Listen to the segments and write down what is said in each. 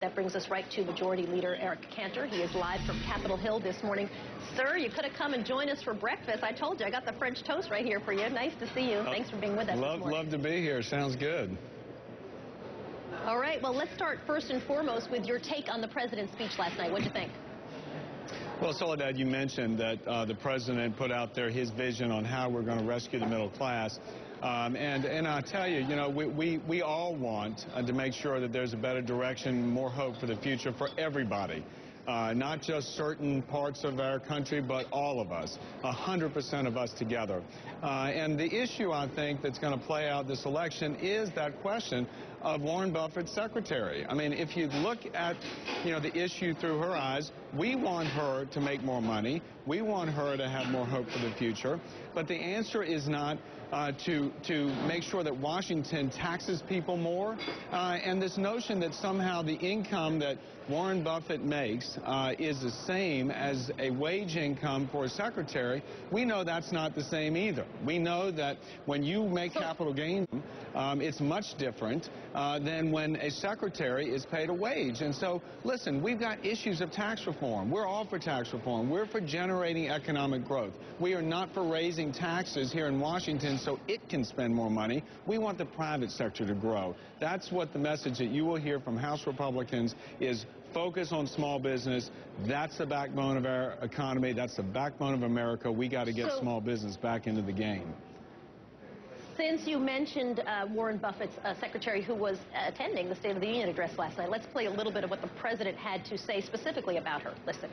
That brings us right to Majority Leader Eric Cantor. He is live from Capitol Hill this morning. Sir, you could have come and joined us for breakfast. I told you, I got the French toast right here for you. Nice to see you. Thanks for being with us this morning. Love to be here. Sounds good. All right, well, let's start first and foremost with your take on the president's speech last night. What'd you think? Well, Soledad, you mentioned that the president put out there his vision on how we're going to rescue the middle class. And I tell you, we all want to make sure that there's a better direction, more hope for the future for everybody. Not just certain parts of our country, but all of us, 100% of us together. And the issue, I think, that's going to play out this election is that question of Warren Buffett's secretary. I mean, if you look at, the issue through her eyes, we want her to make more money. We want her to have more hope for the future. But the answer is not to make sure that Washington taxes people more. And this notion that somehow the income that Warren Buffett makes is the same as a wage income for a secretary, we know that's not the same either. We know that when you make capital gains, it's much different than when a secretary is paid a wage. And so, listen, we've got issues of tax reform. We're all for tax reform. We're for generating economic growth. We are not for raising taxes here in Washington so it can spend more money. We want the private sector to grow. That's what the message that you will hear from House Republicans is: focus on small business. That's the backbone of our economy. That's the backbone of America. We got to get small business back into the game. Since you mentioned Warren Buffett's secretary who was attending the State of the Union address last night, let's play a little bit of what the president had to say specifically about her. Listen.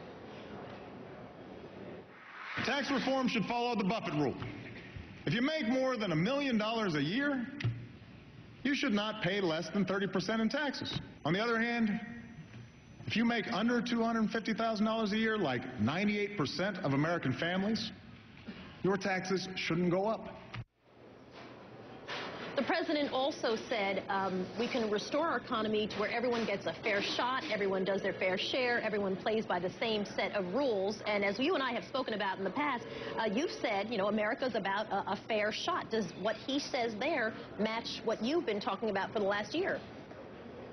Tax reform should follow the Buffett rule. If you make more than $1 million a year, you should not pay less than 30% in taxes. On the other hand, if you make under $250,000 a year, like 98% of American families, your taxes shouldn't go up. The president also said we can restore our economy to where everyone gets a fair shot, everyone does their fair share, everyone plays by the same set of rules. And as you and I have spoken about in the past, you've said, America's about a fair shot. Does what he says there match what you've been talking about for the last year?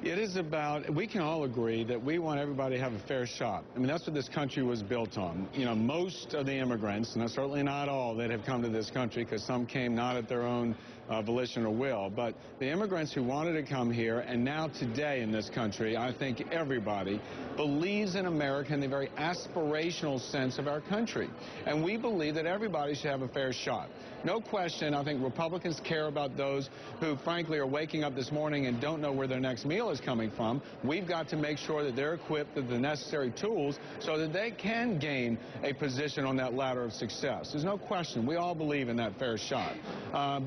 It is about, we can all agree that we want everybody to have a fair shot. I mean, that's what this country was built on. Most of the immigrants, and certainly not all that have come to this country, because some came not at their own volition or will, but the immigrants who wanted to come here, and now today in this country, I think everybody believes in America in the very aspirational sense of our country. And we believe that everybody should have a fair shot. No question, I think Republicans care about those who, frankly, are waking up this morning and don't know where their next meal is coming from. We've got to make sure that they're equipped with the necessary tools so that they can gain a position on that ladder of success. There's no question. We all believe in that fair shot.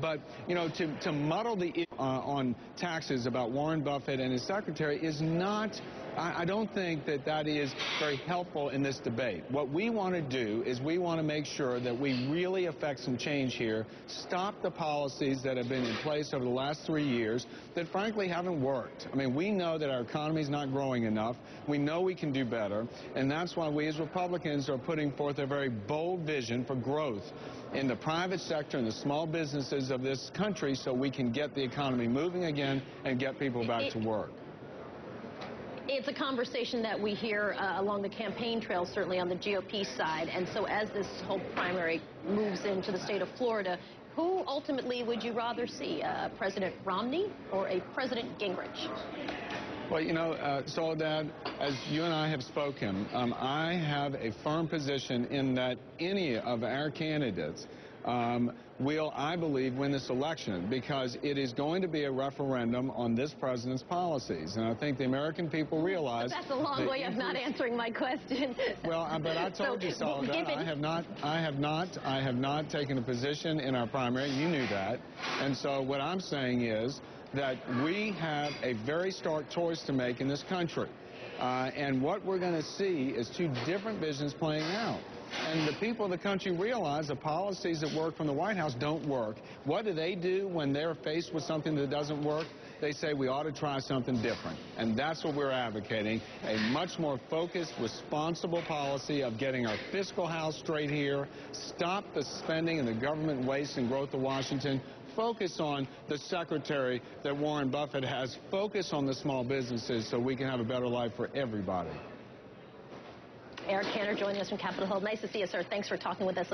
But, to muddle the issue on taxes about Warren Buffett and his secretary is not, I don't think that is very helpful in this debate. What we want to do is we want to make sure that we really affect some change here, stop the policies that have been in place over the last 3 years that frankly haven't worked. I mean, we know that our economy is not growing enough. We know we can do better, and that's why we as Republicans are putting forth a very bold vision for growth in the private sector and the small businesses of this country so we can get the economy moving again and get people back to work. It's a conversation that we hear along the campaign trail, certainly on the GOP side. And so as this whole primary moves into the state of Florida, who ultimately would you rather see, President Romney or a President Gingrich? Well, Soledad, as you and I have spoken, I have a firm position in that any of our candidates will, I believe, win this election because it is going to be a referendum on this president's policies. And I think the American people realize... But that's a long way of not answering my question. Well, but I told you, Soledad, I have not taken a position in our primary. You knew that. And so what I'm saying is that we have a very stark choice to make in this country. And what we're going to see is two different visions playing out. And the people of the country realize the policies that work from the White House don't work. What do they do when they're faced with something that doesn't work? They say we ought to try something different. And that's what we're advocating, a much more focused, responsible policy of getting our fiscal house straight here, stop the spending and the government waste and growth of Washington, focus on the secretary that Warren Buffett has. Focus on the small businesses so we can have a better life for everybody. Eric Cantor joining us from Capitol Hill. Nice to see you, sir. Thanks for talking with us.